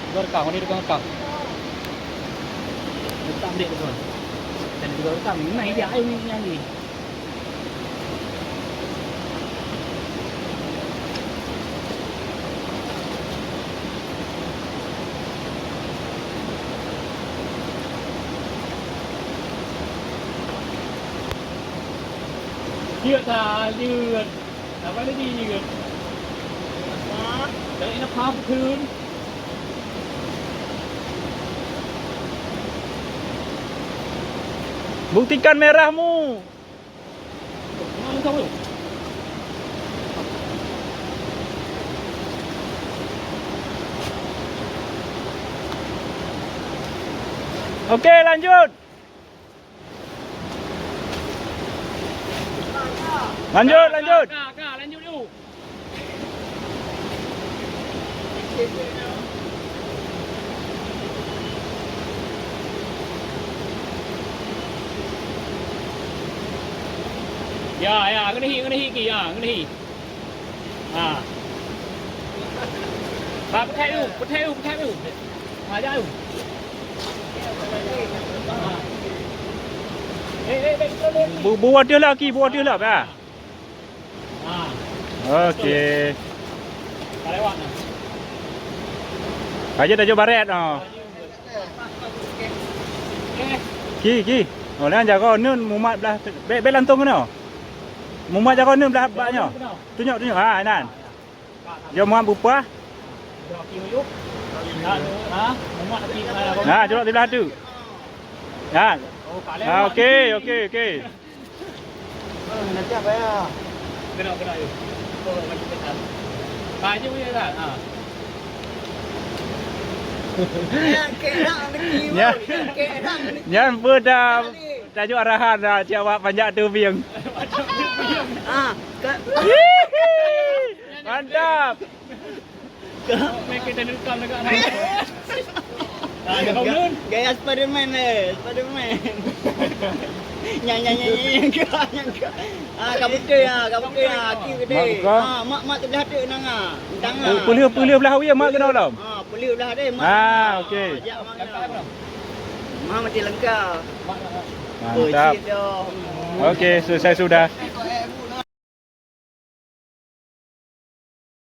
Juga rekam, ini juga rekam. Rekam dia tuan. Dan juga rekam. Ini dia ayo ni nyanyi. Dượt à, dượt. Apa lagi dượt? Dari nak pahamคืน Buktikan merahmu. Mana tahu? Okey, lanjut. Lanjut. Kak, lanjut dulu. Ya, kena hit ki, ya, kena hit. Ha. Ba, petai dulu. Ajar dulu. Buat dia lah, Ki. Buat dia lah, Pak. Ha. Okey. Tak lewat nah. Aja dah jauh baret. Oh. Ki. Oh, lan jaga nun mumat belah. Bek lantung kena. Mumat jaga nun belah baknya. Tunjuk. Ha, nan. Jom muat bupa. Ha, jorok di belah tu. Ha. Ha, okey. Nanti apa ya? Kena you. Oh, macam betul. Kaji punya kan? Ha. Nyan pun dah tajuk arahan dah jawab panjat tebing. Mantap. Mereka dah rekam dekat ni. Ada kau nun. Gaya Spiderman. Nyanyi. Kabuka aki gede. Mak terbelah tu nang Dang Pulih belah awia mak kena dalam. Pulih belah dia mak. Okey. Mak mati lengkap. Mantap. Okey, selesai sudah.